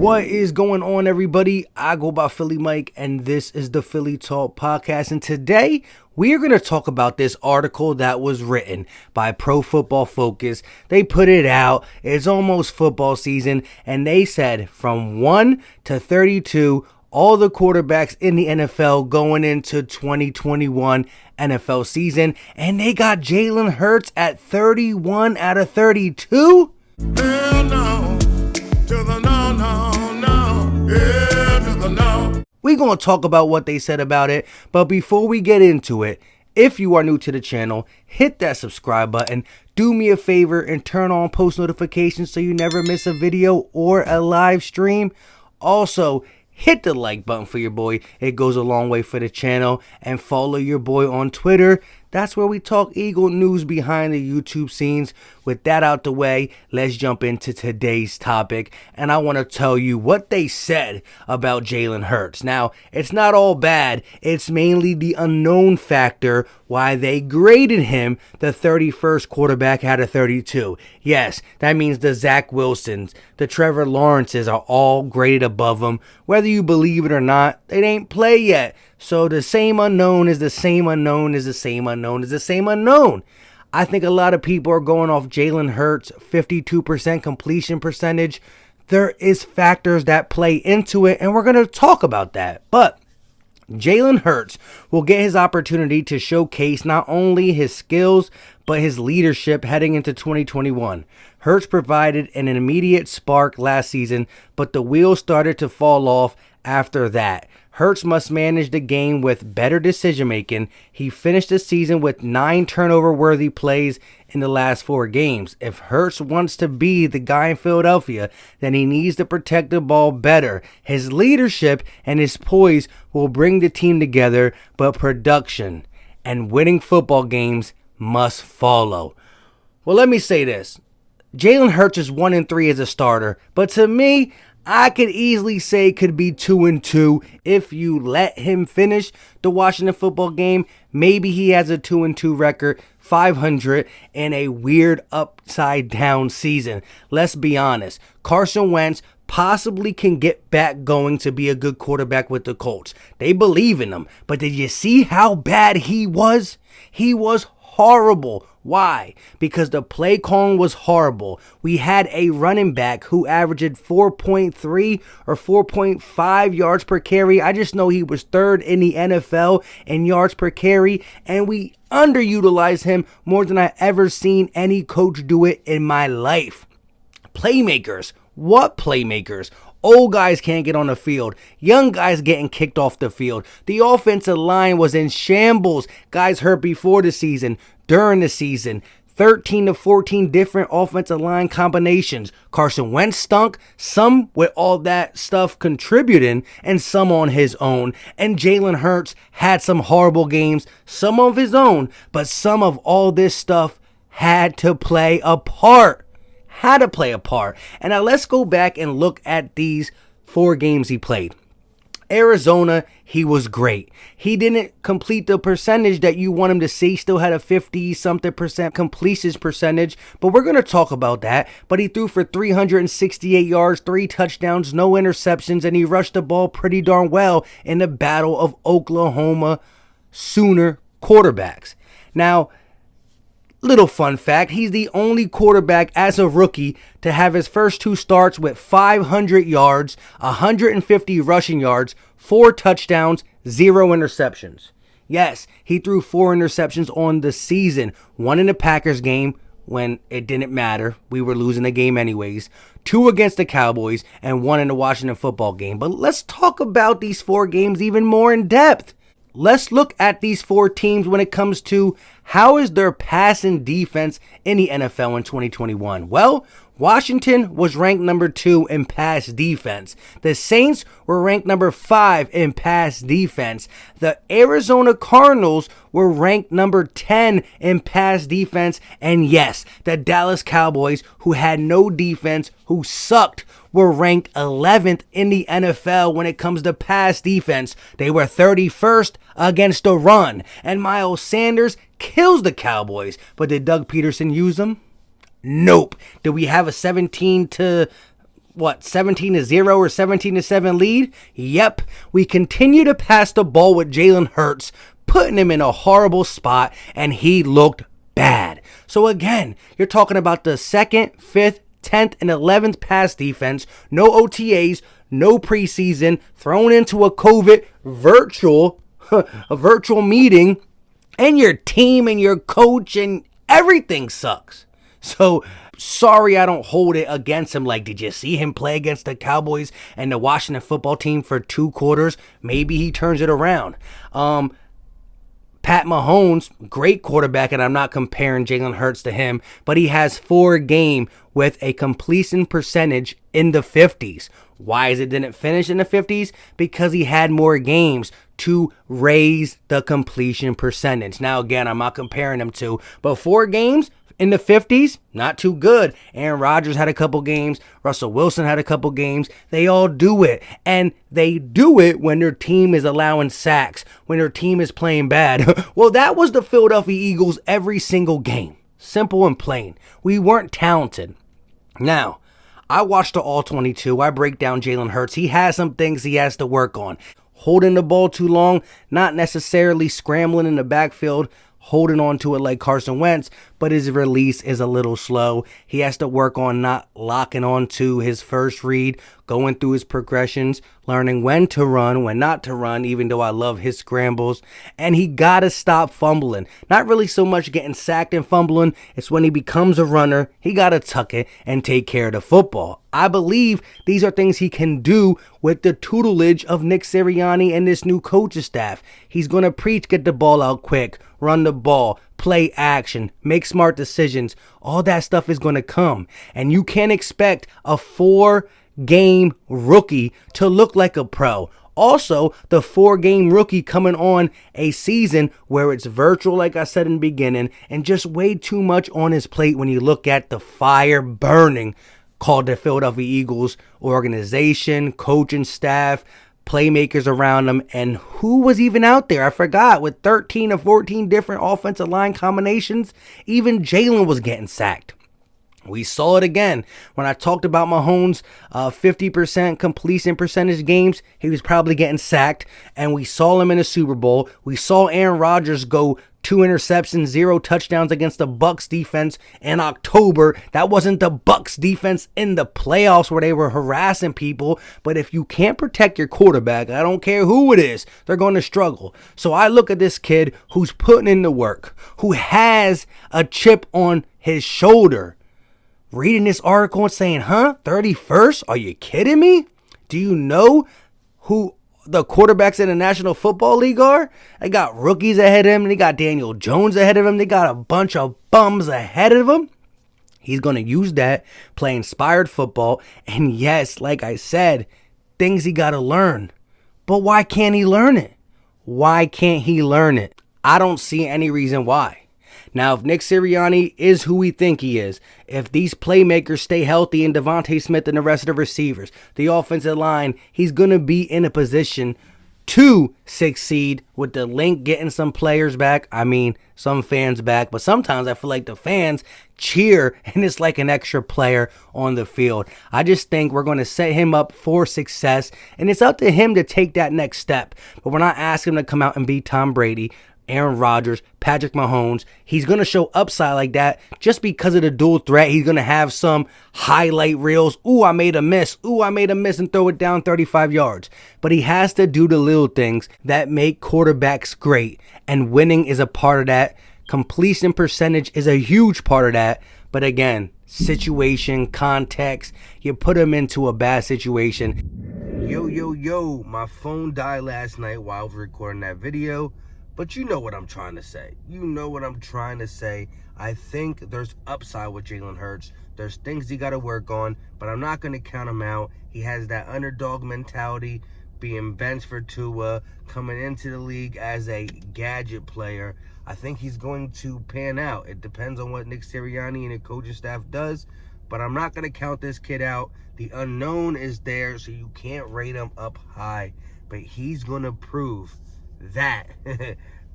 What is going on, everybody? I go by Philly Mike, and this is the Philly Talk Podcast. And today, we are going to talk about this article that was written by Pro Football Focus. They put it out. It's almost football season, and they said from 1 to 32, all the quarterbacks in the NFL going into 2021 NFL season. And they got Jalen Hurts at 31 out of 32? Hell no, to the no, no, no, yeah, to the no. We're going to talk about what they said about it, but before we get into it, if you are new to the channel, hit that subscribe button, do me a favor and turn on post notifications so you never miss a video or a live stream. Also, hit the like button for your boy, it goes a long way for the channel, and follow your boy on Twitter. That's where we talk Eagle news behind the YouTube scenes. With that out the way, let's jump into today's topic. And I want to tell you what they said about Jalen Hurts. Now, it's not all bad. It's mainly the unknown factor why they graded him the 31st quarterback out of 32. Yes, that means the Zach Wilsons, the Trevor Lawrences are all graded above him. Whether you believe it or not, they ain't play yet. So the same unknown is the same unknown is the same unknown is the same unknown. I think a lot of people are going off Jalen Hurts' 52% completion percentage. There is factors that play into it, and we're going to talk about that. But Jalen Hurts will get his opportunity to showcase not only his skills, but his leadership heading into 2021. Hurts provided an immediate spark last season, but the wheels started to fall off after that. Hurts must manage the game with better decision making. He finished the season with 9 turnover-worthy plays in the last 4 games. If Hurts wants to be the guy in Philadelphia, then he needs to protect the ball better. His leadership and his poise will bring the team together, but production and winning football games must follow. Well, let me say this. Jalen Hurts is 1-3 as a starter, but to me, I could easily say could be 2-2 if you let him finish the Washington football game. Maybe he has a 2-2 record, 500 in a weird upside down season. Let's be honest. Carson Wentz possibly can get back going to be a good quarterback with the Colts. They believe in him. But did you see how bad he was? He was horrible. Why? Because the play calling was horrible. We had a running back who averaged 4.3 or 4.5 yards per carry. I just know he was 3rd in the NFL in yards per carry, and we underutilized him more than I ever seen any coach do it in my life. Playmakers. What playmakers? Old guys can't get on the field. Young guys getting kicked off the field. The offensive line was in shambles. Guys hurt before the season, during the season. 13 to 14 different offensive line combinations. Carson Wentz stunk, some with all that stuff contributing and some on his own. And Jalen Hurts had some horrible games, some of his own, but some of all this stuff had to play a part. And now let's go back and look at these 4 games he played. Arizona, he was great. He didn't complete the percentage that you want him to see. Still had a 50-something% completion percentage, but we're going to talk about that. But he threw for 368 yards, 3 touchdowns, no interceptions, and he rushed the ball pretty darn well in the battle of Oklahoma Sooner quarterbacks. Now, little fun fact, he's the only quarterback as a rookie to have his first 2 starts with 500 yards, 150 rushing yards, 4 touchdowns, 0 interceptions. Yes, he threw 4 interceptions on the season. 1 in the Packers game when it didn't matter. We were losing the game anyways. 2 against the Cowboys and 1 in the Washington football game. But let's talk about these 4 games even more in depth. Let's look at these 4 teams when it comes to how is their passing defense in the NFL in 2021. Well, Washington was ranked number 2 in pass defense. The Saints were ranked number 5 in pass defense. The Arizona Cardinals were ranked number 10 in pass defense. And yes, the Dallas Cowboys, who had no defense, who sucked, were ranked 11th in the NFL when it comes to pass defense. They were 31st against the run. And Miles Sanders kills the Cowboys. But did Doug Peterson use them? Nope. Did we have a 17 to 17-0 or 17-7 lead? Yep, we continue to pass the ball with Jalen Hurts, putting him in a horrible spot, and he looked bad. So again, you're talking about the 2nd, 5th, 10th, and 11th pass defense, no OTAs, no preseason, thrown into a COVID a virtual meeting, and your team and your coach and everything sucks. So, sorry I don't hold it against him. Like, did you see him play against the Cowboys and the Washington football team for 2 quarters? Maybe he turns it around. Pat Mahomes, great quarterback, and I'm not comparing Jalen Hurts to him, but he has 4 games with a completion percentage in the 50s. Why is it didn't finish in the 50s? Because he had more games to raise the completion percentage. Now, again, I'm not comparing them to, but 4 games in the 50s, not too good. Aaron Rodgers had a couple games. Russell Wilson had a couple games. They all do it. And they do it when their team is allowing sacks, when their team is playing bad. Well, that was the Philadelphia Eagles every single game. Simple and plain. We weren't talented. Now, I watched the All 22. I break down Jalen Hurts. He has some things he has to work on. Holding the ball too long, not necessarily scrambling in the backfield, holding on to it like Carson Wentz, but his release is a little slow. He has to work on not locking on to his first read, going through his progressions, learning when to run, when not to run, even though I love his scrambles. And he got to stop fumbling. Not really so much getting sacked and fumbling. It's when he becomes a runner, he got to tuck it and take care of the football. I believe these are things he can do with the tutelage of Nick Sirianni and this new coaching staff. He's going to preach, get the ball out quick, run the ball, play action, make smart decisions. All that stuff is going to come. And you can't expect a 4-game rookie to look like a pro. Also, the 4-game rookie coming on a season where it's virtual, like I said in the beginning, and just way too much on his plate when you look at the fire burning called the Philadelphia Eagles organization, coaching staff, playmakers around them, and who was even out there? I forgot. With 13 or 14 different offensive line combinations, even Jalen was getting sacked. We saw it again when I talked about Mahomes' 50% completion percentage games. He was probably getting sacked, and we saw him in the Super Bowl. We saw Aaron Rodgers go 2 interceptions, 0 touchdowns against the Bucs defense in October. That wasn't the Bucs defense in the playoffs where they were harassing people. But if you can't protect your quarterback, I don't care who it is, they're going to struggle. So I look at this kid who's putting in the work, who has a chip on his shoulder, reading this article and saying, 31st? Are you kidding me? Do you know who the quarterbacks in the National Football League are? They got rookies ahead of him. They got Daniel Jones ahead of him. They got a bunch of bums ahead of him. He's going to use that, play inspired football. And yes, like I said, things he got to learn. But why can't he learn it? Why can't he learn it? I don't see any reason why. Now, if Nick Sirianni is who we think he is, if these playmakers stay healthy and Devontae Smith and the rest of the receivers, the offensive line, he's going to be in a position to succeed with the link getting some players back. I mean, some fans back, but sometimes I feel like the fans cheer and it's like an extra player on the field. I just think we're going to set him up for success, and it's up to him to take that next step. But we're not asking him to come out and beat Tom Brady, Aaron Rodgers, Patrick Mahomes. He's going to show upside like that just because of the dual threat. He's going to have some highlight reels. Ooh, I made a miss. Ooh, I made a miss, and throw it down 35 yards. But he has to do the little things that make quarterbacks great, and winning is a part of that. Completion percentage is a huge part of that. But again, situation, context, you put him into a bad situation. Yo, my phone died last night while I was recording that video. But you know what I'm trying to say. I think there's upside with Jalen Hurts. There's things he got to work on, but I'm not going to count him out. He has that underdog mentality, being benched for Tua, coming into the league as a gadget player. I think he's going to pan out. It depends on what Nick Sirianni and the coaching staff does, but I'm not going to count this kid out. The unknown is there, so you can't rate him up high, but he's going to prove that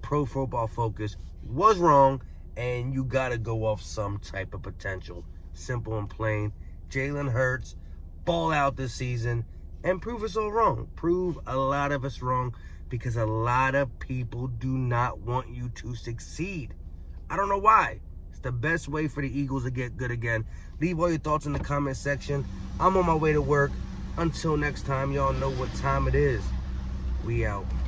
Pro Football Focus was wrong, and you got to go off some type of potential. Simple and plain. Jalen Hurts, ball out this season and prove us all wrong. Prove a lot of us wrong, because a lot of people do not want you to succeed. I don't know why. It's the best way for the Eagles to get good again. Leave all your thoughts in the comment section. I'm on my way to work. Until next time, y'all know what time it is. We out.